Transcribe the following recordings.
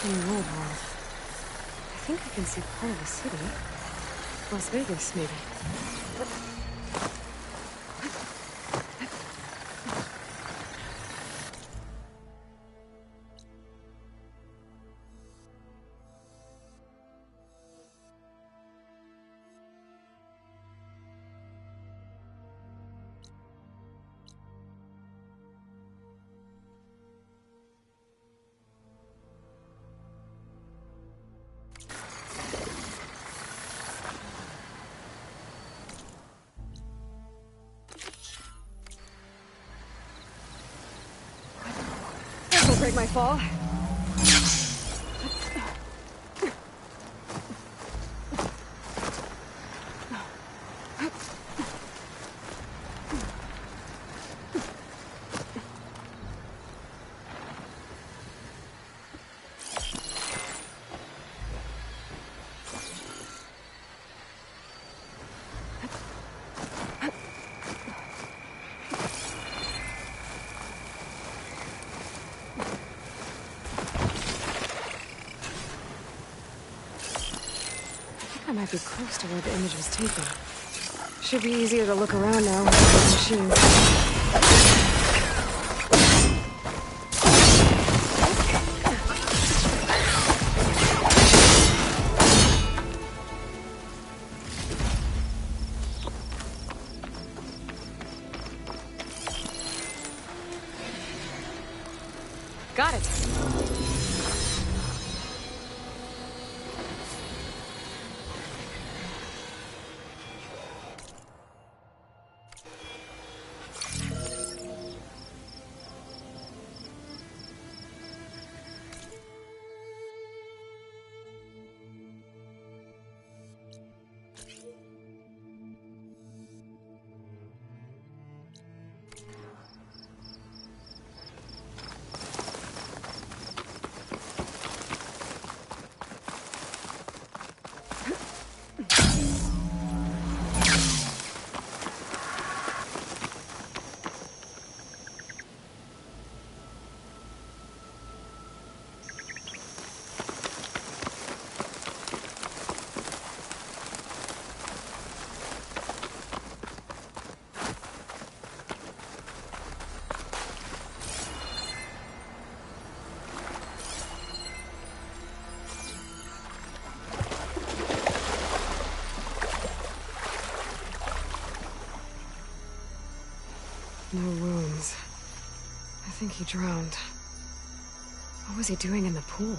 In the old world, I think I can see part of the city. Las Vegas, maybe. Don't break my fall. I might be close to where the image was taken. Should be easier to look around now with the machine. Got it. No wounds. I think he drowned. What was he doing in the pool?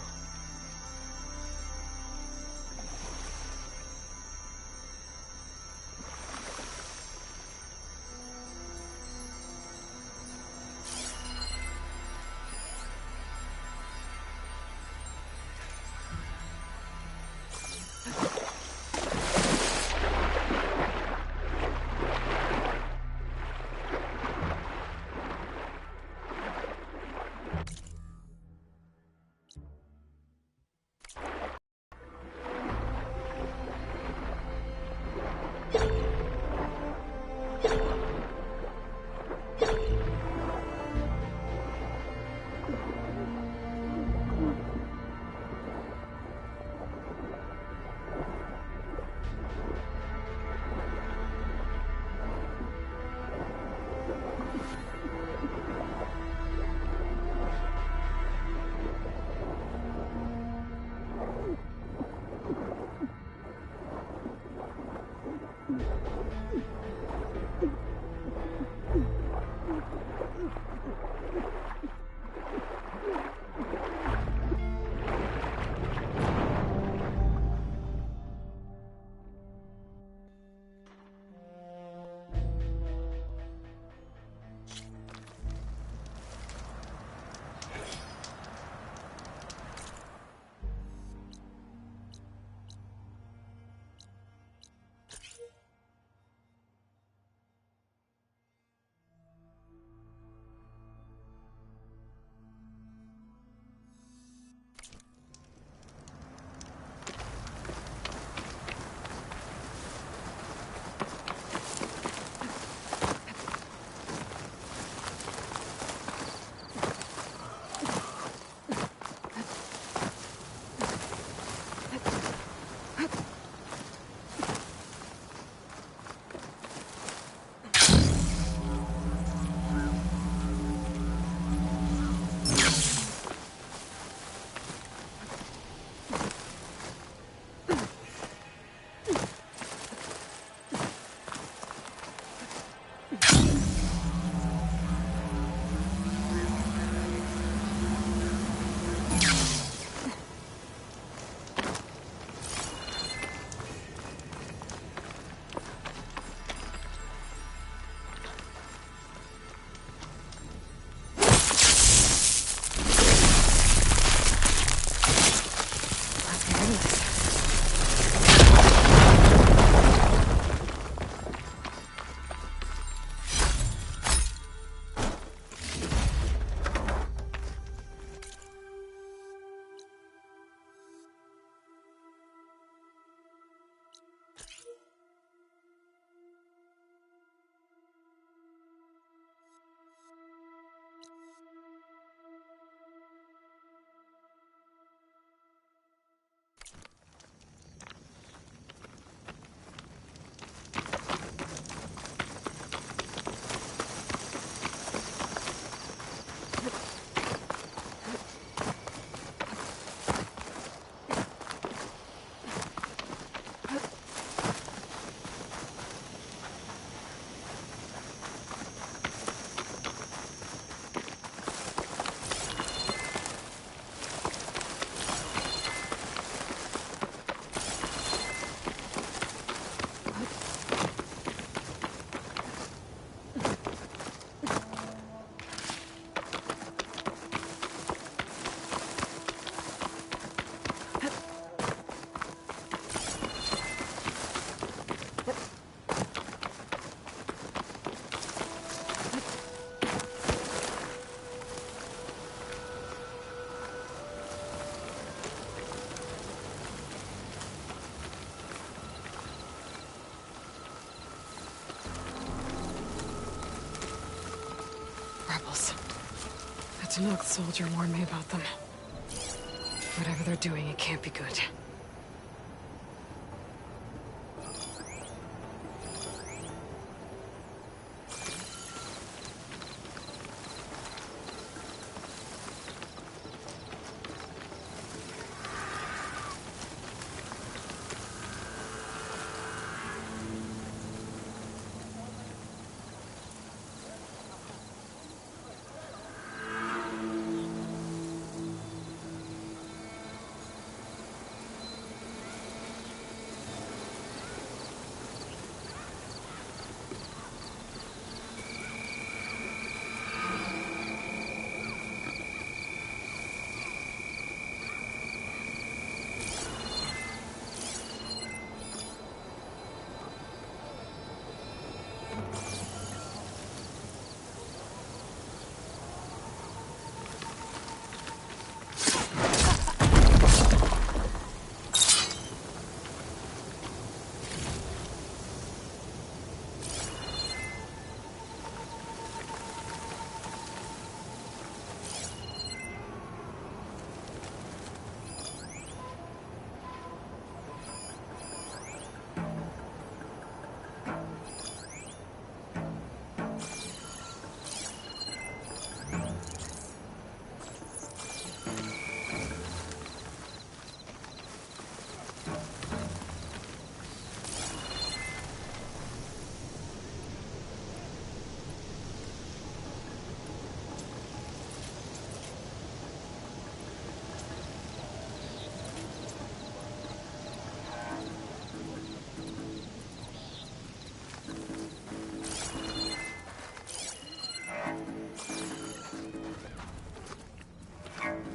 rebels. That Tanakh soldier warned me about them. Whatever they're doing, it can't be good.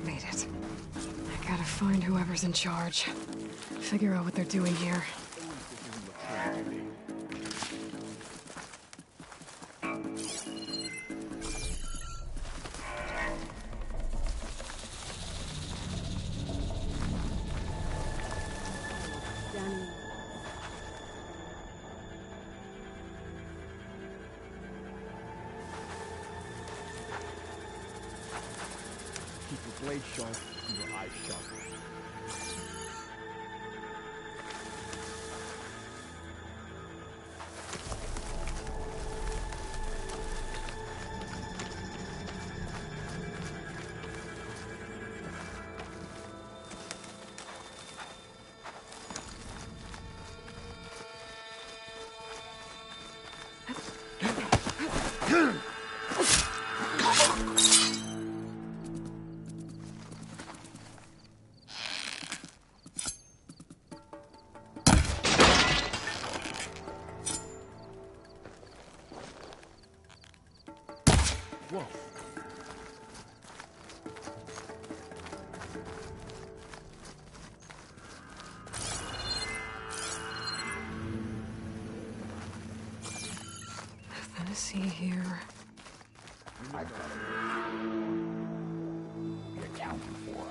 Made it. I gotta find whoever's in charge. Figure out what they're doing here. Keep your blade sharp and your eyes sharp. Whoa. Nothing to see here. I've got it. Be accounted for.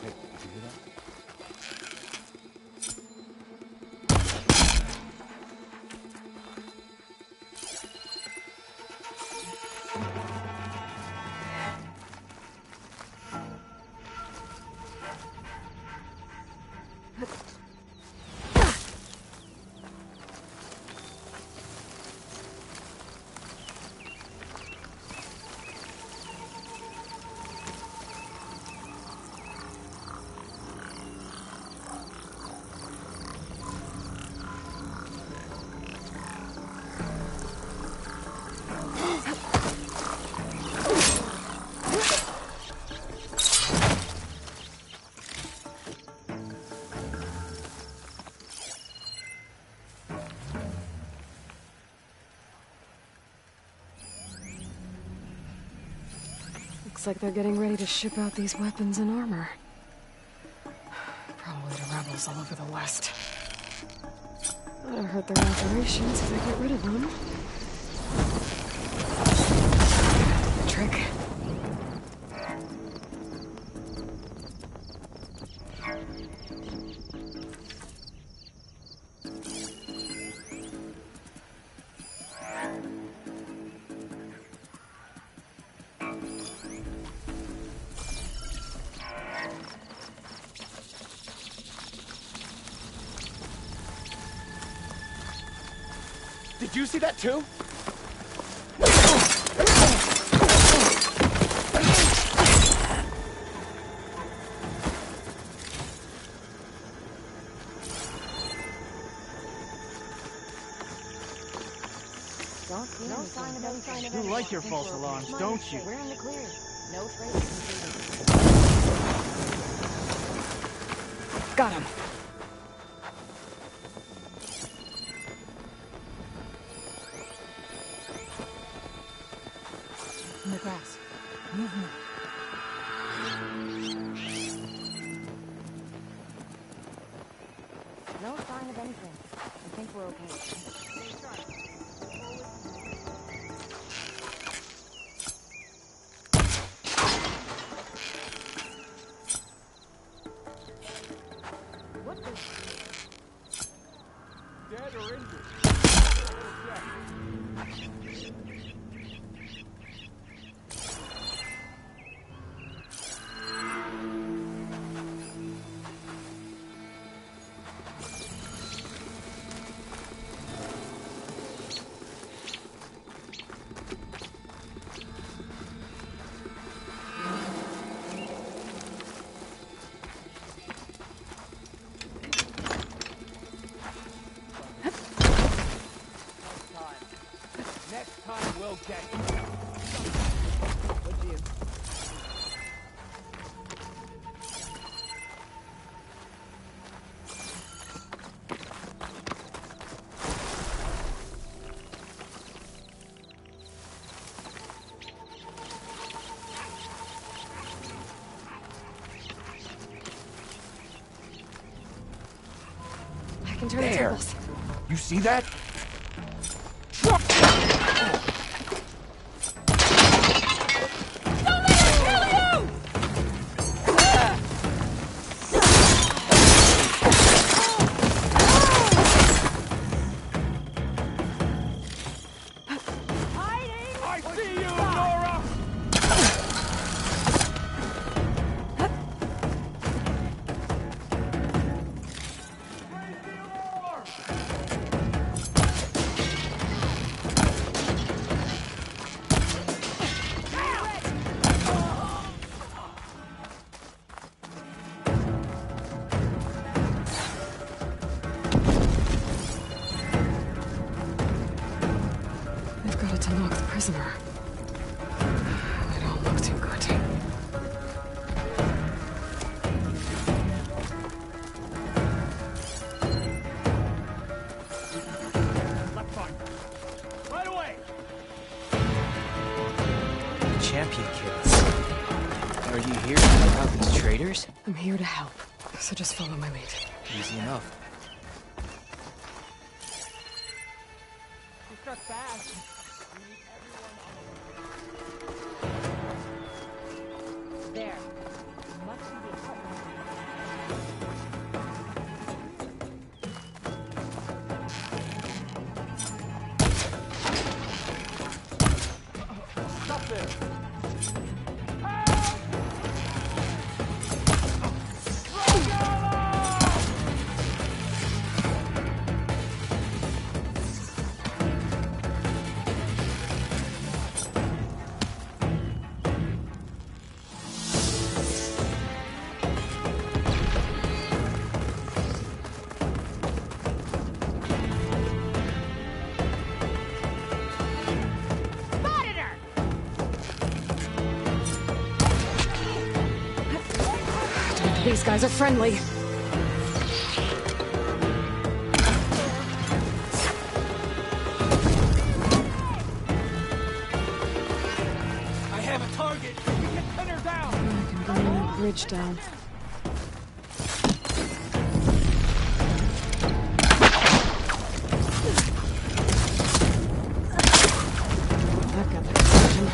Hey, did you hear that? Looks like they're getting ready to ship out these weapons and armor. Probably to rebels all over the West. That'll hurt their operations if they get rid of them. Trick. you see that too? No sign of any You like your false alarms, don't you? We're in the clear. No traces. Got him. In the grass. Movement. No sign of anything. I think we're okay. What the? Dead or injured? Next time we'll get you. Would you? I can turn the There. tables. You see that? I see you, Nora! Raise the alarm! They've got it to lock the prisoner. They don't look too good. Left front. Right away! Champion kids. Are you here to help out these traitors? I'm here to help, so just follow my lead. Easy enough. You start fast. We need everyone on There. Much to the equipment. the... Stop this! These guys are friendly. I have a target! We can pin her down! I can bring that bridge down. That got their attention.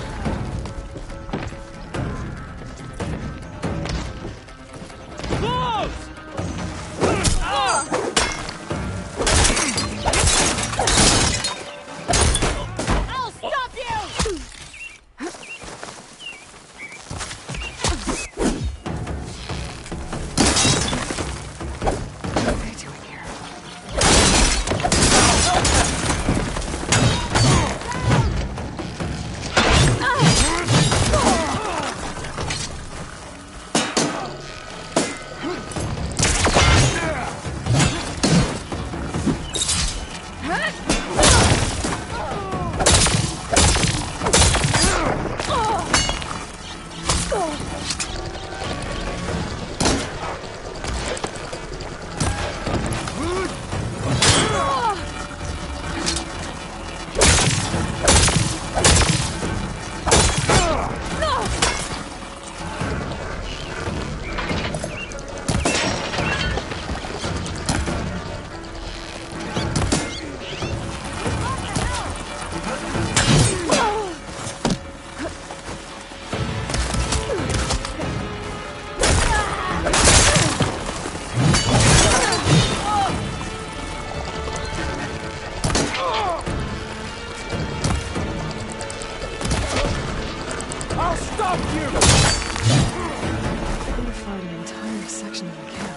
Fortified an entire section of the camp.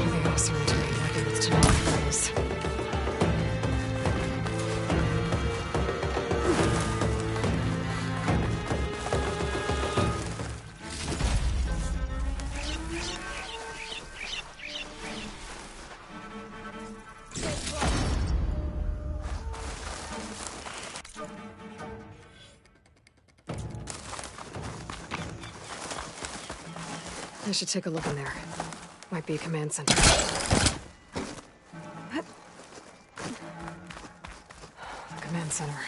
They also integrate weapons to new weapons. I should take a look in there. Might be a command center. Command center.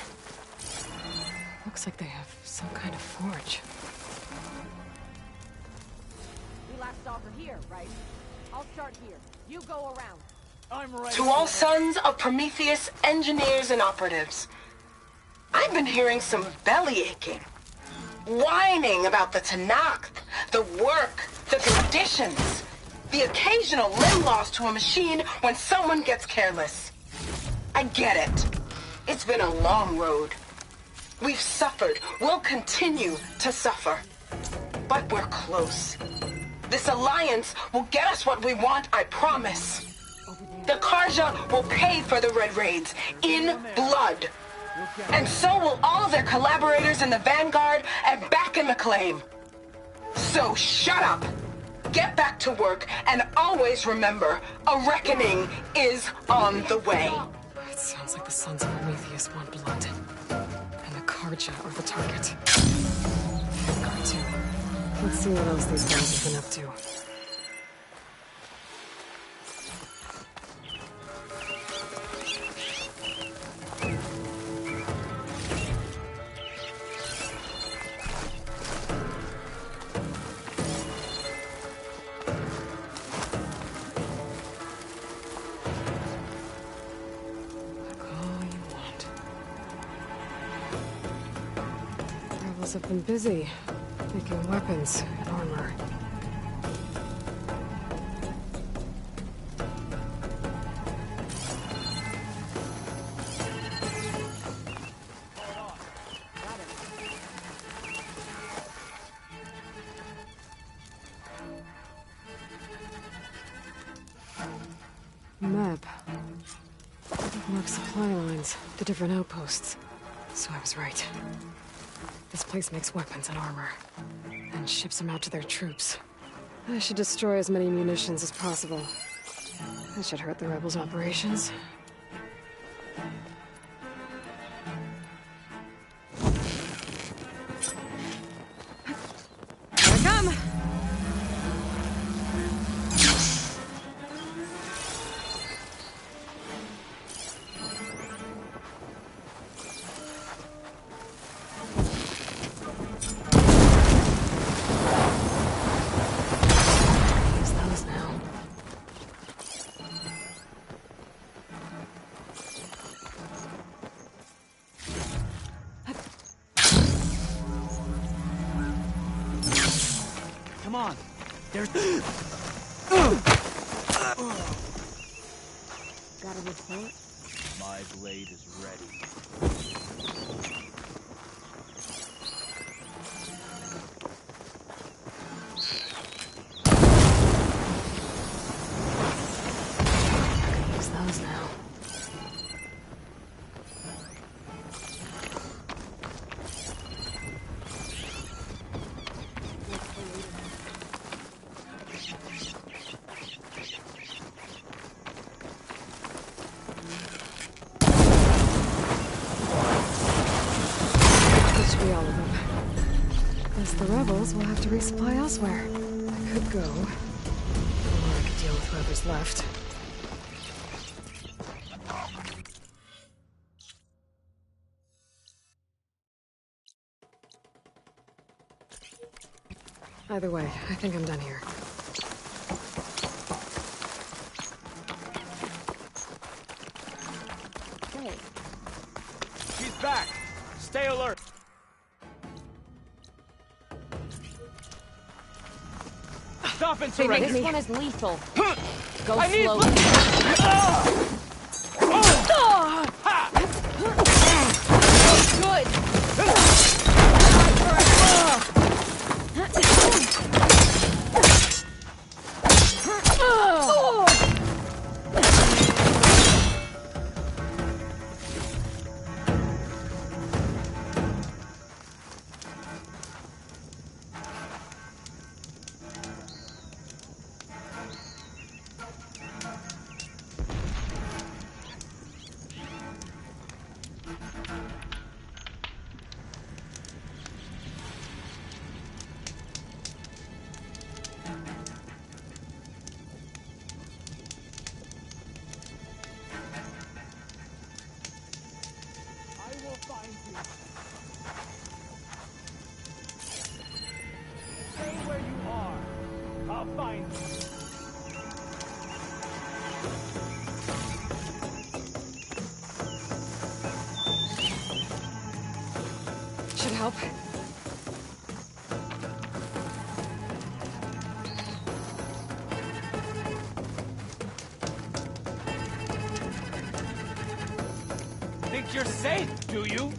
Looks like they have some kind of forge. We last saw her here, right? I'll start here. You go around. I'm ready. To all sons of Prometheus engineers and operatives, I've been hearing some belly aching, whining about the Tanakh, the work, the conditions, the occasional limb loss to a machine when someone gets careless. I get it. It's been a long road. We've suffered. We'll continue to suffer. But we're close. This alliance will get us what we want, I promise. The Karja will pay for the Red Raids in blood. And so will all of their collaborators in the Vanguard and back in the claim. So shut up, get back to work, and always remember, a reckoning is on the way. It sounds like the Sons of Prometheus want blood. And the Karja are the target. Vanguard too. Let's see what else these guys have been up to. Have been busy making weapons and armor. Map. Mark supply lines, the different outposts. So I was right. This place makes weapons and armor, and ships them out to their troops. I should destroy as many munitions as possible. That should hurt the rebels' operations. Here I come! Come on. There's... Got a report? My blade is ready. Use those now. All of them. Guess the rebels will have to resupply elsewhere. could go. Or I could deal with whoever's left. Either way, I think I'm done here. Hey, She's back. Stay alert. Stop and surrender. this one is lethal. Go I need- slowly. Good. I will find you. Stay where you are. I'll find you. Should help. Think you're safe, do you?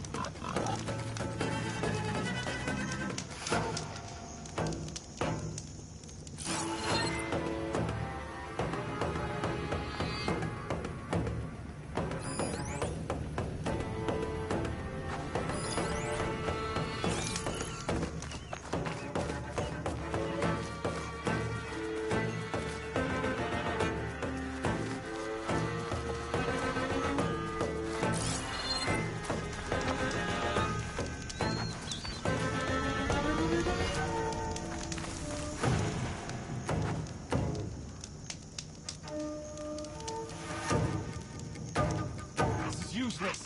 Useless.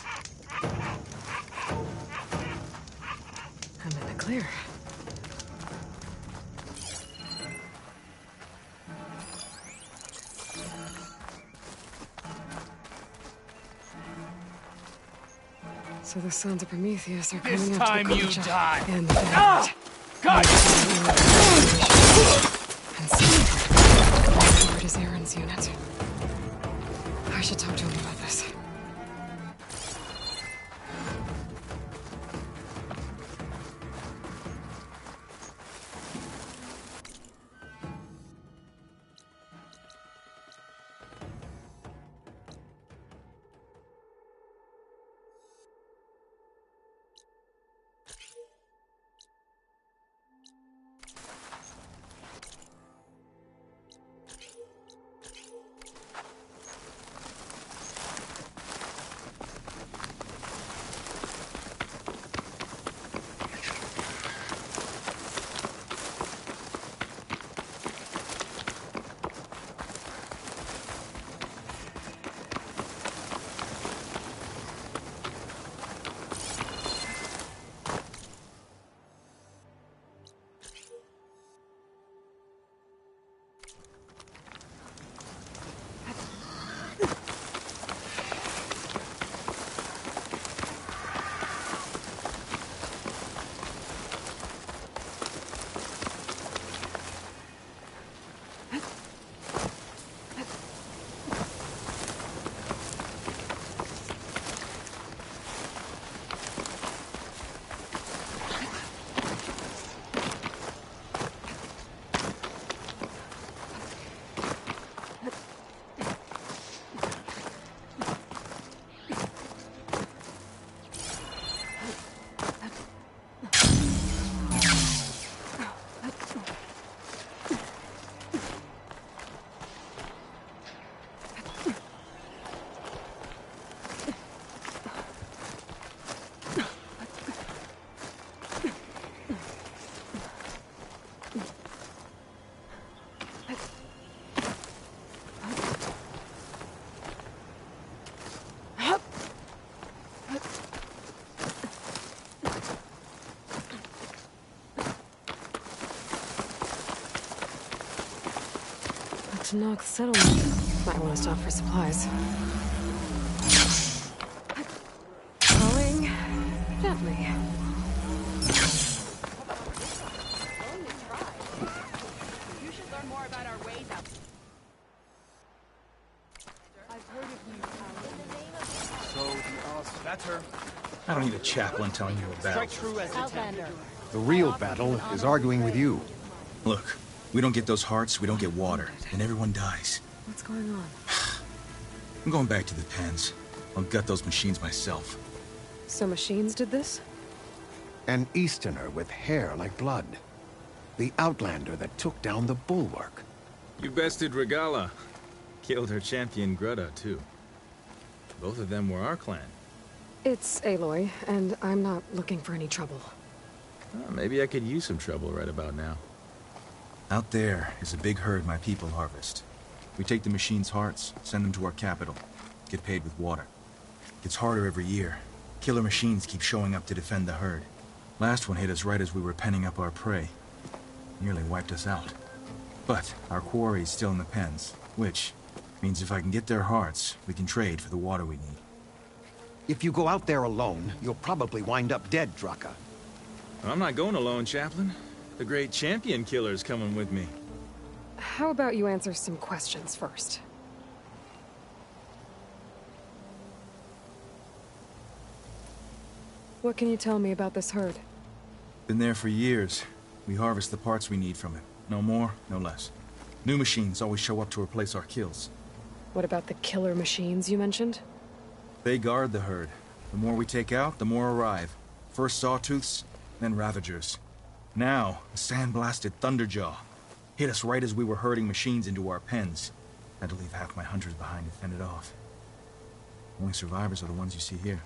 I'm in the clear. So the sons of Prometheus are This coming time after you Kocha die. and Ah! God! And Stanford. Where is Aaron's unit? I should talk to him about this. Tanakh settlement. Might want to stop for supplies. Going gently. You should learn more about our ways out. I've heard of you. That's her. I don't need a chaplain telling you about. Outlander. The real battle is arguing with you. Look, we don't get those hearts, we don't get water, and everyone dies. What's going on? I'm going back to the pens. I'll gut those machines myself. So machines did this? An Easterner with hair like blood. The Outlander that took down the bulwark. You bested Regala. Killed her champion Greta, too. Both of them were our clan. It's Aloy, and I'm not looking for any trouble. Maybe I could use some trouble right about now. Out there is a big herd my people harvest. We take the machines' hearts, send them to our capital, get paid with water. Gets harder every year. Killer machines keep showing up to defend the herd. Last one hit us right as we were penning up our prey. Nearly wiped us out. But our quarry is still in the pens, which means if I can get their hearts, we can trade for the water we need. If you go out there alone, you'll probably wind up dead, Draka. I'm not going alone, Chaplain. The great champion killer's coming with me. How about you answer some questions first? What can you tell me about this herd? Been there for years. We harvest the parts we need from it. No more, no less. New machines always show up to replace our kills. What about the killer machines you mentioned? They guard the herd. The more we take out, the more arrive. First sawtooths, then ravagers. Now, a sandblasted thunderjaw. Hit us right as we were herding machines into our pens. Had to leave half my hunters behind to fend it off. Only survivors are the ones you see here.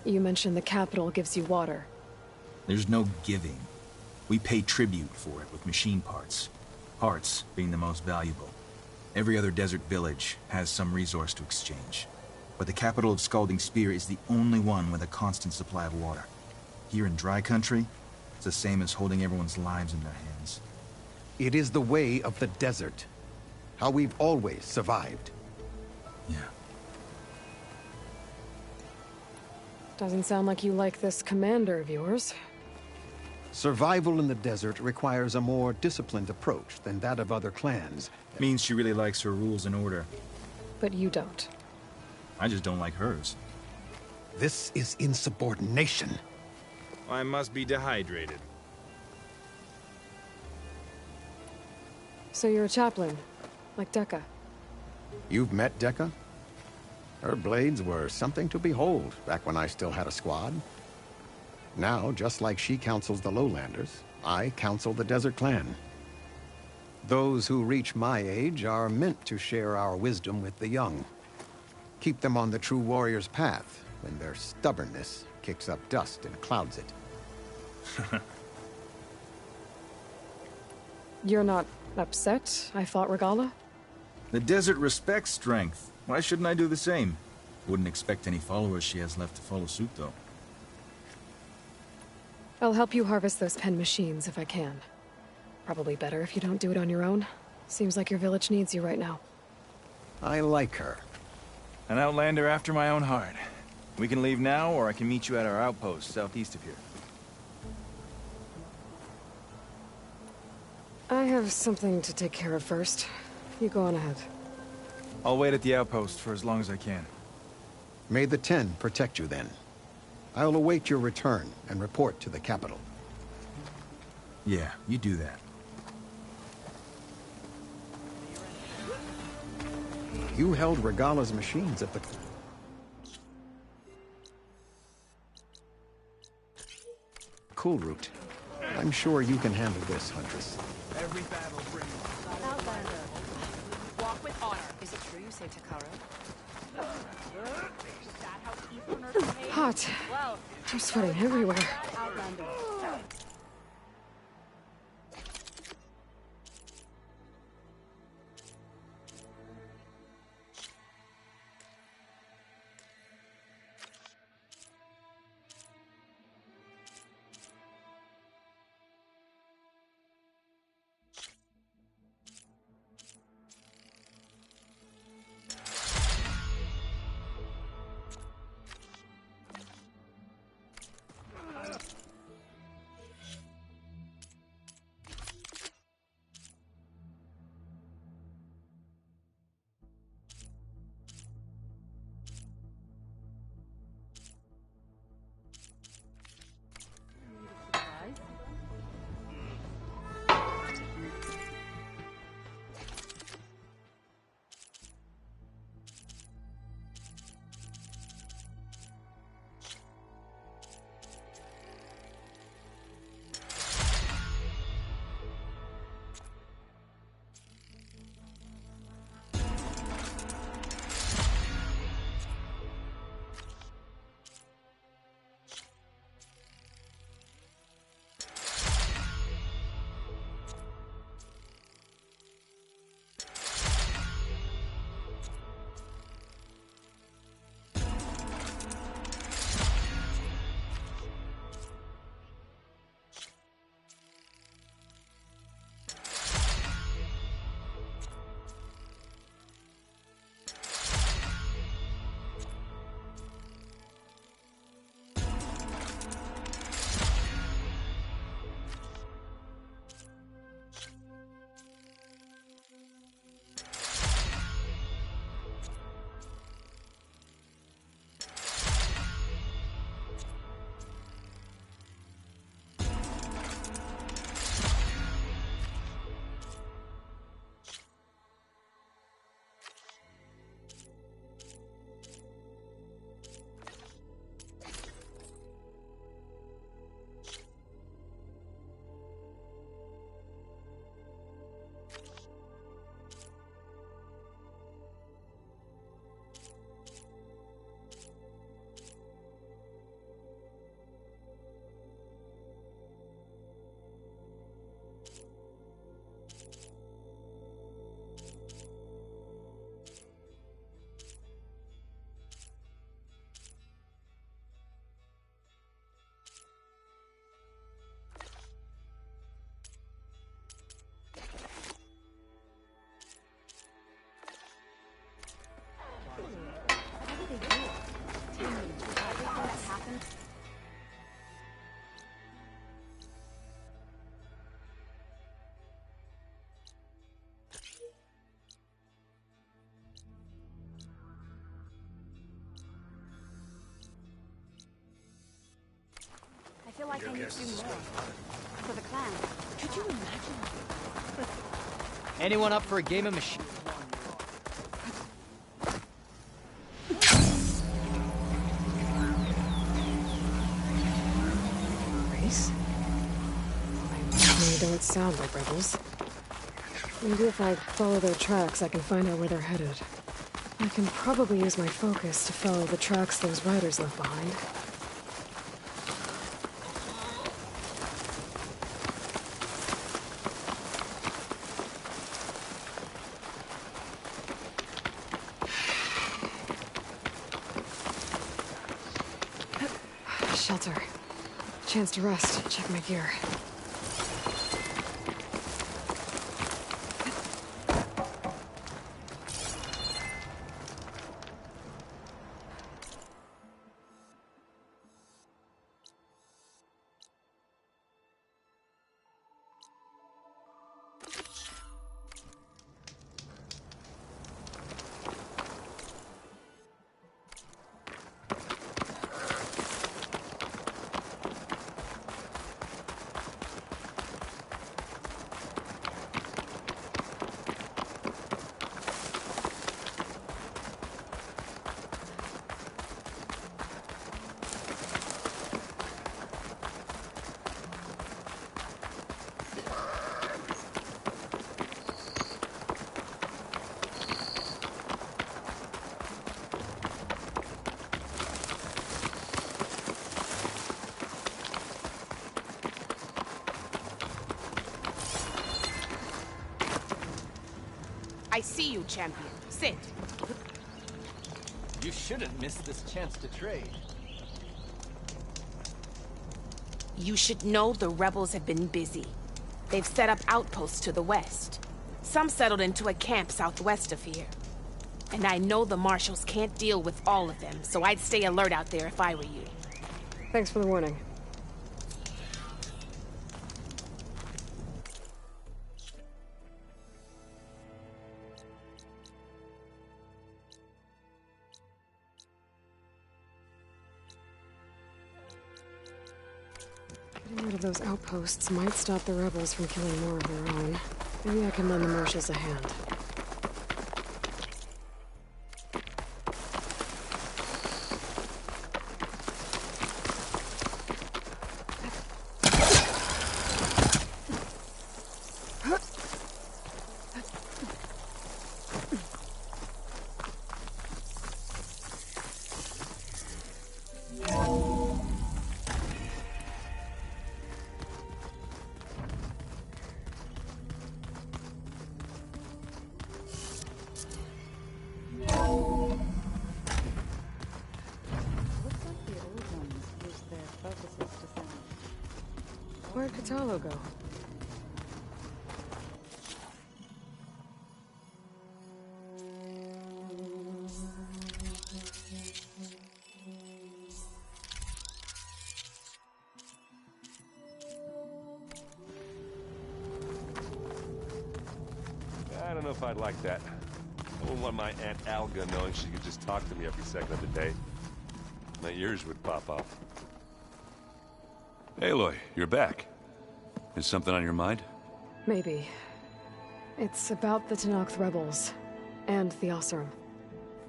You mentioned the capital gives you water. There's no giving. We pay tribute for it with machine parts. Parts being the most valuable. Every other desert village has some resource to exchange. But the capital of Scalding Spear is the only one with a constant supply of water. Here in dry country, it's the same as holding everyone's lives in their hands. It is the way of the desert. How we've always survived. Yeah. Doesn't sound like you like this commander of yours. Survival in the desert requires a more disciplined approach than that of other clans. Means she really likes her rules and order. But you don't. I just don't like hers. This is insubordination. I must be dehydrated. So you're a chaplain, like Dekka. You've met Dekka? Her blades were something to behold back when I still had a squad. Now, just like she counsels the Lowlanders, I counsel the Desert Clan. Those who reach my age are meant to share our wisdom with the young. Keep them on the true warrior's path when their stubbornness kicks up dust and clouds it. You're not upset I fought Regala? The desert respects strength. Why shouldn't I do the same? Wouldn't expect any followers she has left to follow suit, though. I'll help you harvest those pen machines if I can. Probably better if you don't do it on your own. Seems like your village needs you right now. I like her. An outlander after my own heart. We can leave now, or I can meet you at our outpost southeast of here. I have something to take care of first. You go on ahead. I'll wait at the outpost for as long as I can. May the Ten protect you then. I'll await your return and report to the capital. Yeah, you do that. You held Regala's machines at the... Cool route. I'm sure you can handle this, Huntress. Every battle brings... Outlander. Walk with honor. Is it true you say Takaro? Is that how Easterners behave? Hot. Well, I'm sweating everywhere. Outlander. I feel like I need to do more. For the clan. Could you imagine? Anyone up for a game of machine? Race? They don't sound like rebels. Maybe if I follow their tracks, I can find out where they're headed. I can probably use my focus to follow the tracks those riders left behind. Shelter. Chance to rest. Check my gear. I see you, champion. Sit. You shouldn't miss this chance to trade. You should know the rebels have been busy. They've set up outposts to the west. Some settled into a camp southwest of here. And I know the marshals can't deal with all of them, so I'd stay alert out there if I were you. Thanks for the warning. Getting rid of those outposts might stop the rebels from killing more of their own. Maybe I can lend the marshals a hand. Where'd Catalo go? I don't know if I'd like that. I wouldn't want my Aunt Alga knowing she could just talk to me every second of the day. My ears would pop off. Aloy, you're back. Is something on your mind? Maybe. It's about the Tenakth rebels. And the Oseram.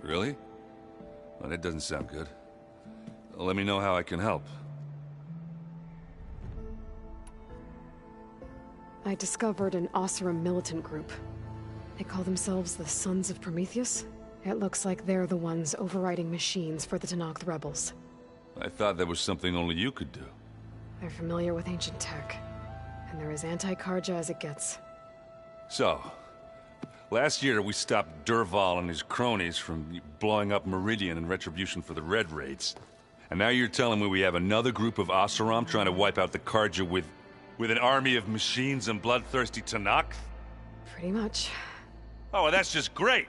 Really? Well, that doesn't sound good. Let me know how I can help. I discovered an Oseram militant group. They call themselves the Sons of Prometheus. It looks like they're the ones overriding machines for the Tenakth rebels. I thought that was something only you could do. They're familiar with ancient tech. And they're as anti-Karja as it gets. So, last year we stopped Durval and his cronies from blowing up Meridian in retribution for the Red Raids. And now you're telling me we have another group of Oseram trying to wipe out the Karja with an army of machines and bloodthirsty Tenakth? Pretty much. Oh, well, that's just great!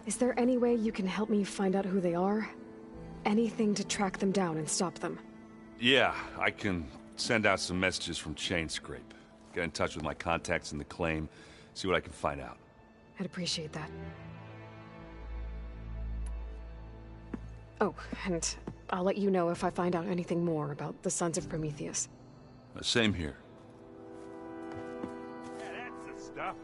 Is there any way you can help me find out who they are? anything to track them down and stop them? Yeah, I can send out some messages from Chain Scrape. Get in touch with my contacts in the claim, see what I can find out. I'd appreciate that. Oh, and I'll let you know if I find out anything more about the Sons of Prometheus. Same here. Yeah, that's the stuff.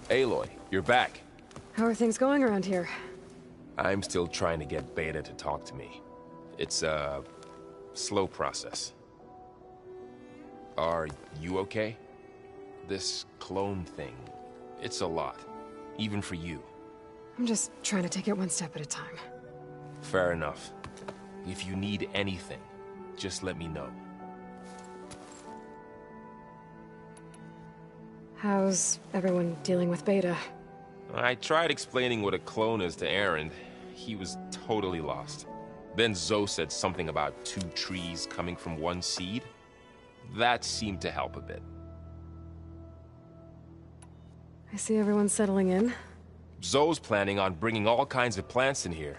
Aloy, you're back. How are things going around here? I'm still trying to get Beta to talk to me. It's a slow process. Are you okay? This clone thing, it's a lot. Even for you. I'm just trying to take it one step at a time. Fair enough. If you need anything, just let me know. How's everyone dealing with Beta? I tried explaining what a clone is to Aaron. He was totally lost. Then Zoe said something about 2 trees coming from 1 seed. That seemed to help a bit. I see everyone's settling in. Zoe's planning on bringing all kinds of plants in here.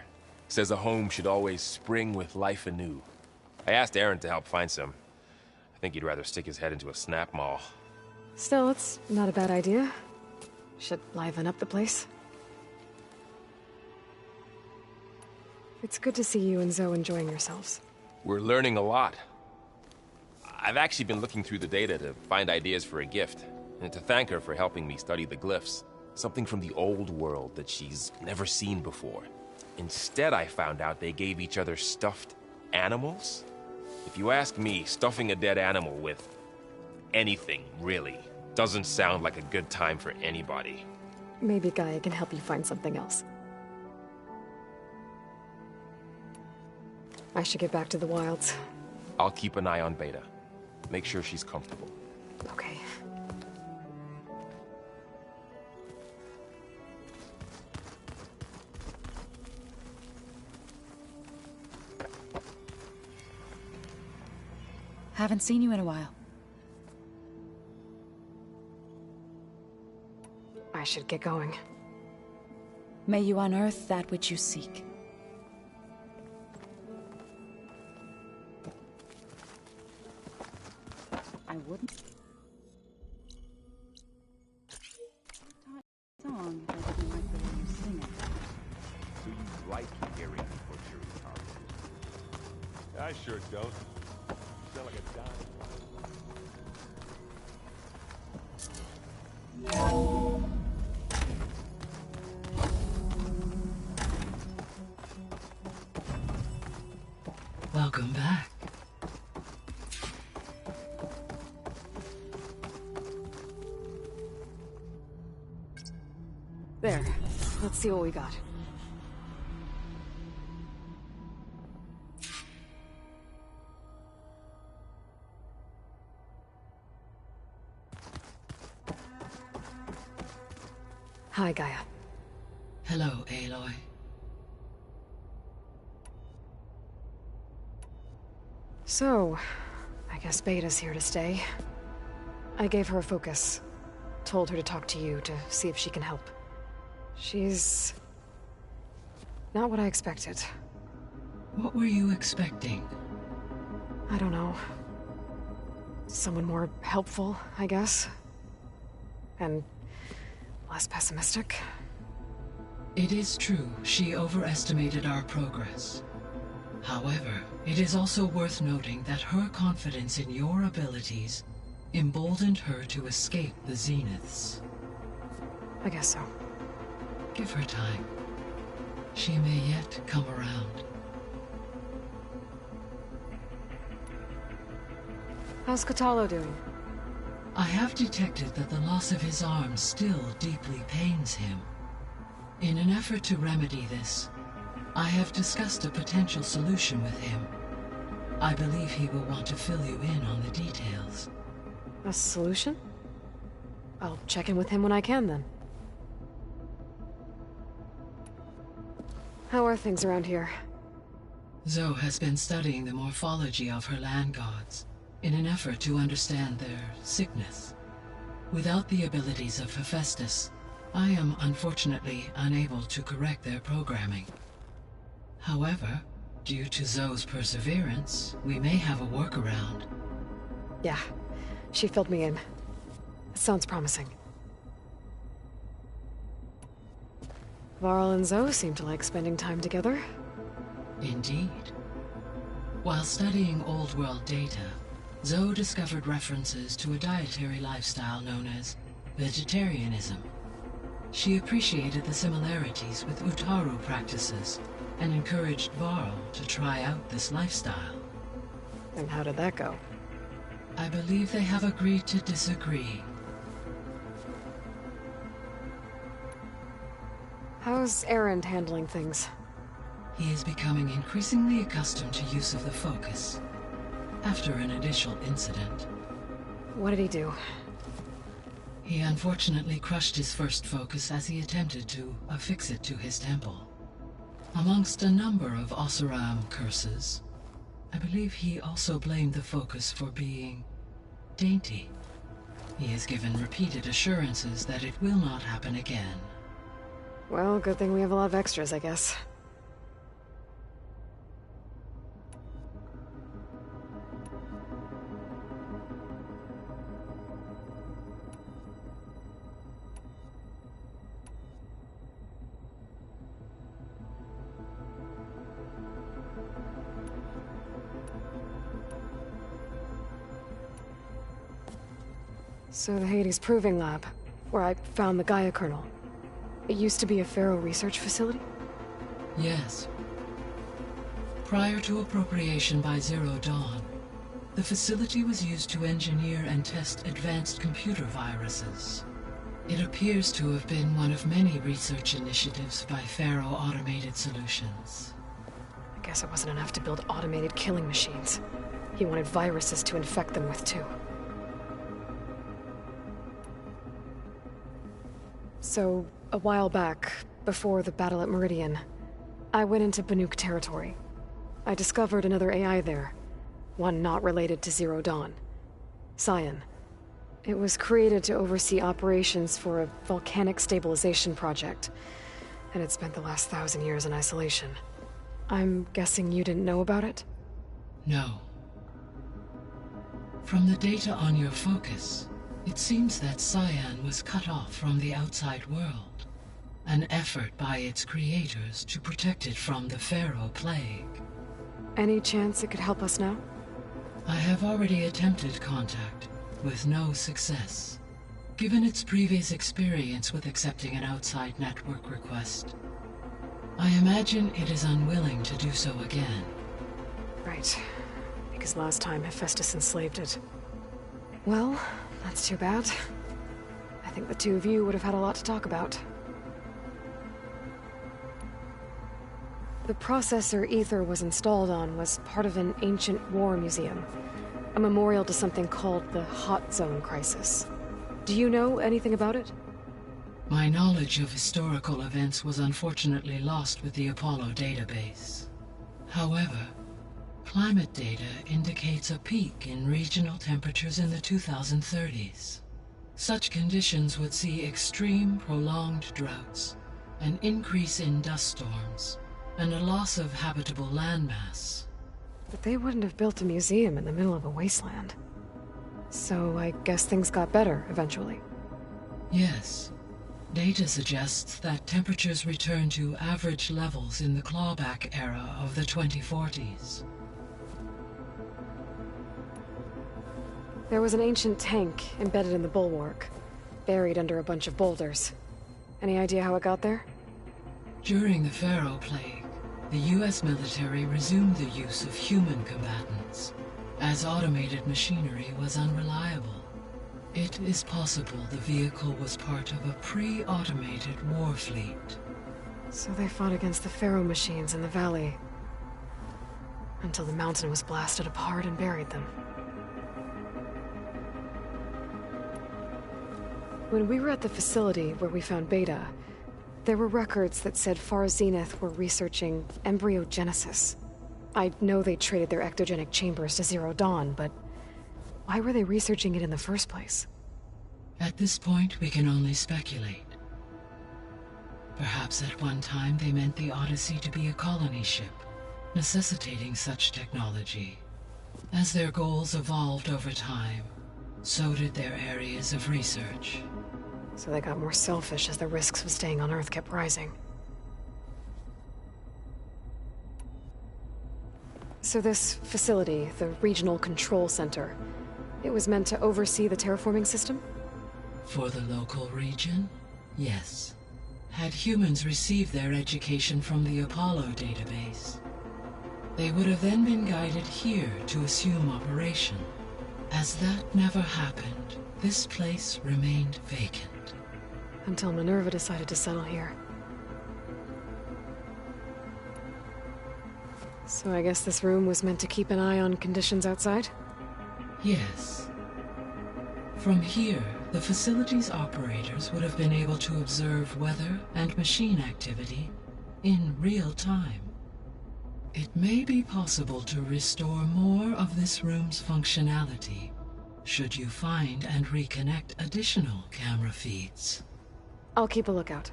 Says a home should always spring with life anew. I asked Aaron to help find some. I think he'd rather stick his head into a snap mall. Still, it's not a bad idea. Should liven up the place. It's good to see you and Zoe enjoying yourselves. We're learning a lot. I've actually been looking through the data to find ideas for a gift, and to thank her for helping me study the glyphs. Something from the old world that she's never seen before. Instead, I found out they gave each other stuffed animals. If you ask me, stuffing a dead animal with anything, really, doesn't sound like a good time for anybody. Maybe Gaia can help you find something else. I should get back to the wilds. I'll keep an eye on Beta. Make sure she's comfortable. Okay. Haven't seen you in a while. I should get going. May you unearth that which you seek. I wouldn't... song if I didn't like the way you sing it. Do you like hearing butchery, Tom? I sure don't. You sound like a dime. Welcome back. There. Let's see what we got. Hi, Gaia. Hello, Aloy. So, I guess Beta's here to stay. I gave her a focus. Told her to talk to you to see if she can help. She's... not what I expected. What were you expecting? I don't know. Someone more helpful, I guess. And less pessimistic. It is true, she overestimated our progress. However, it is also worth noting that her confidence in your abilities emboldened her to escape the Zeniths. I guess so. Give her time. She may yet come around. How's Kotallo doing? I have detected that the loss of his arm still deeply pains him. In an effort to remedy this, I have discussed a potential solution with him. I believe he will want to fill you in on the details. A solution? I'll check in with him when I can, then. How are things around here? Zoe has been studying the morphology of her land gods in an effort to understand their sickness. Without the abilities of Hephaestus, I am unfortunately unable to correct their programming. However, due to Zoe's perseverance, we may have a workaround. Yeah, she filled me in. It sounds promising. Varl and Zoe seem to like spending time together. Indeed. While studying Old World data, Zoe discovered references to a dietary lifestyle known as vegetarianism. She appreciated the similarities with Utaru practices and encouraged Varl to try out this lifestyle. And how did that go? I believe they have agreed to disagree. How's Erend handling things? He is becoming increasingly accustomed to use of the focus, after an initial incident. What did he do? He unfortunately crushed his first focus as he attempted to affix it to his temple. Amongst a number of Oseram curses, I believe he also blamed the focus for being dainty. He has given repeated assurances that it will not happen again. Well, good thing we have a lot of extras, I guess. So the Hades Proving Lab, where I found the Gaia kernel. It used to be a Pharaoh research facility? Yes. Prior to appropriation by Zero Dawn, the facility was used to engineer and test advanced computer viruses. It appears to have been one of many research initiatives by Pharaoh Automated Solutions. I guess it wasn't enough to build automated killing machines. He wanted viruses to infect them with, too. So, a while back, before the battle at Meridian, I went into Banuk territory. I discovered another AI there, one not related to Zero Dawn. Cyan. It was created to oversee operations for a volcanic stabilization project, and it spent the last 1,000 years in isolation. I'm guessing you didn't know about it? No. From the data on your focus, it seems that Cyan was cut off from the outside world, an effort by its creators to protect it from the Pharaoh Plague. Any chance it could help us now? I have already attempted contact, with no success. Given its previous experience with accepting an outside network request, I imagine it is unwilling to do so again. Right. Because last time Hephaestus enslaved it. Well, that's too bad. I think the two of you would have had a lot to talk about. The processor Ether was installed on was part of an ancient war museum. A memorial to something called the Hot Zone Crisis. Do you know anything about it? My knowledge of historical events was unfortunately lost with the Apollo database. However, climate data indicates a peak in regional temperatures in the 2030s. Such conditions would see extreme, prolonged droughts, an increase in dust storms, and a loss of habitable landmass. But they wouldn't have built a museum in the middle of a wasteland. So I guess things got better eventually. Yes. Data suggests that temperatures returned to average levels in the clawback era of the 2040s. There was an ancient tank embedded in the bulwark, buried under a bunch of boulders. Any idea how it got there? During the Pharaoh Plague, the US military resumed the use of human combatants, as automated machinery was unreliable. It is possible the vehicle was part of a pre-automated war fleet. So they fought against the Pharaoh machines in the valley, until the mountain was blasted apart and buried them. When we were at the facility where we found Beta, there were records that said Far Zenith were researching embryogenesis. I know they traded their ectogenic chambers to Zero Dawn, but why were they researching it in the first place? At this point, we can only speculate. Perhaps at one time they meant the Odyssey to be a colony ship, necessitating such technology. As their goals evolved over time, so did their areas of research. So they got more selfish as the risks of staying on Earth kept rising. So this facility, the Regional Control Center, it was meant to oversee the terraforming system? For the local region, yes. Had humans received their education from the Apollo database, they would have then been guided here to assume operation. As that never happened, this place remained vacant. Until Minerva decided to settle here. So I guess this room was meant to keep an eye on conditions outside? Yes. From here, the facility's operators would have been able to observe weather and machine activity in real time. It may be possible to restore more of this room's functionality, should you find and reconnect additional camera feeds. I'll keep a lookout.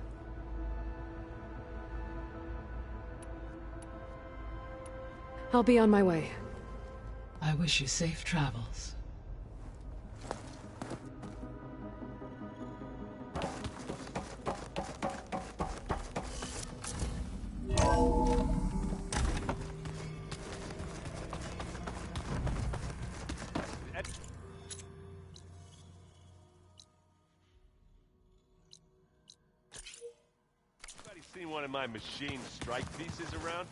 I'll be on my way. I wish you safe travels. Anybody seen one of my machine strike pieces around?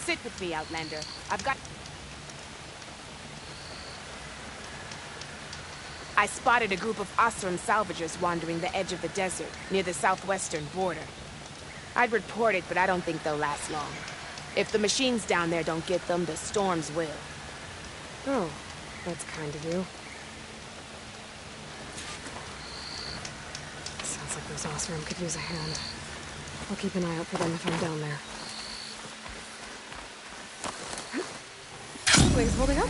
Sit with me, Outlander. I've got... I spotted a group of Osram salvagers wandering the edge of the desert, near the southwestern border. I'd report it, but I don't think they'll last long. If the machines down there don't get them, the storms will. Oh, that's kind of you. Sounds like those Osram could use a hand. I'll keep an eye out for them if I'm down there. Wings holding up?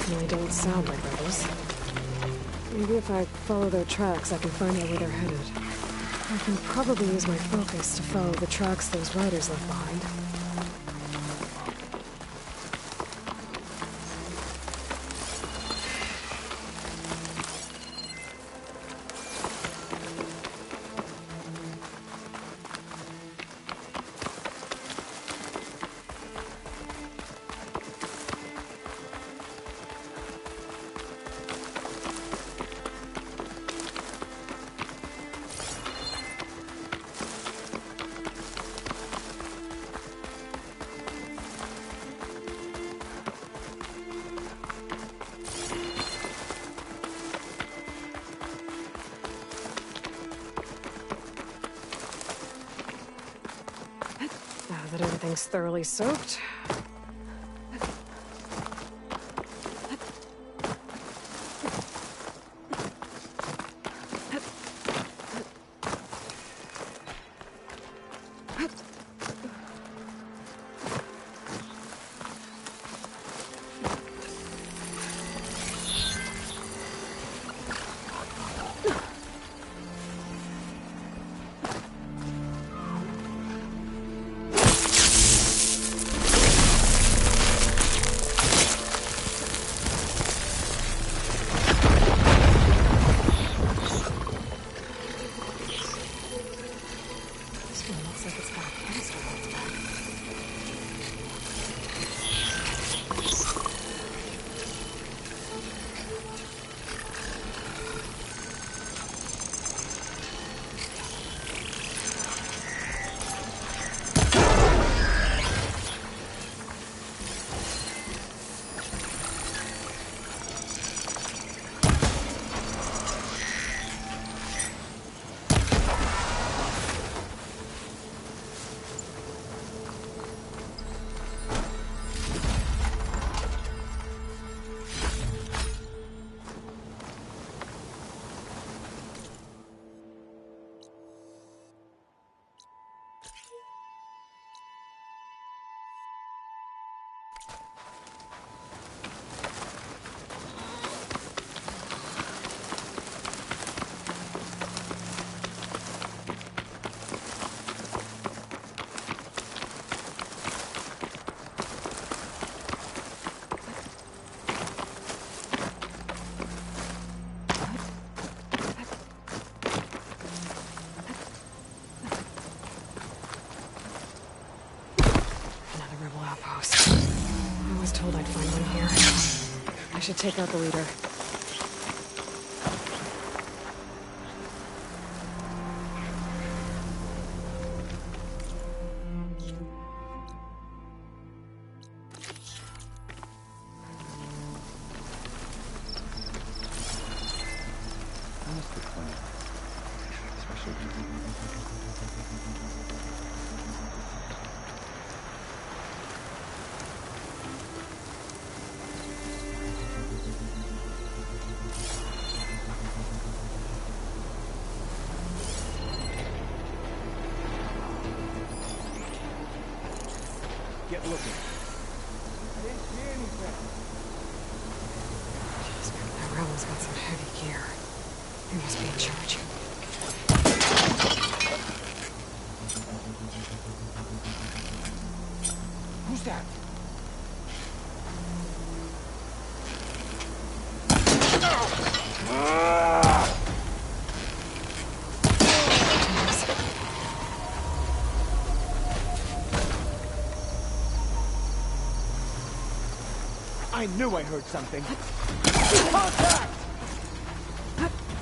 They don't sound like rebels. Maybe if I follow their tracks, I can find out where they're headed. I can probably use my focus to follow the tracks those riders left behind. Now that everything's thoroughly soaked. like it's got a pedestal on the back. I was told I'd find one here. I should take out the leader. Get looking. I didn't see anything. Jeez, that rebel's got some heavy gear. They must be in charge. Who's that? I knew I heard something. Contact!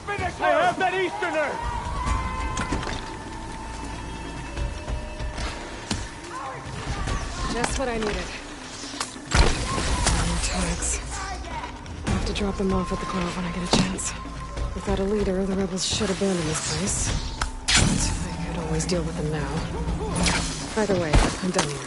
Finish her! I have that Easterner! Just what I needed. More tags. I'll have to drop them off at the Grove when I get a chance. Without a leader, the rebels should abandon this place. But I could always deal with them now. Either way, I'm done here.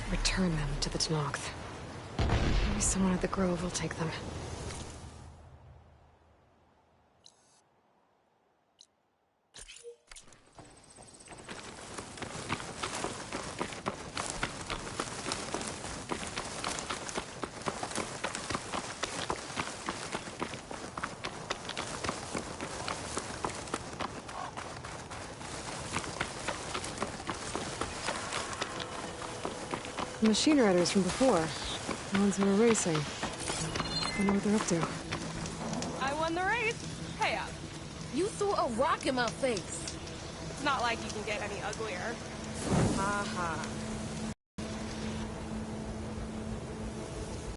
Return them to the Tenakth. Maybe someone at the Grove will take them. The machine riders from before. The ones who were racing. I wonder what they're up to. I won the race. Hey up. You threw a rock in my face. It's not like you can get any uglier. Ha ha.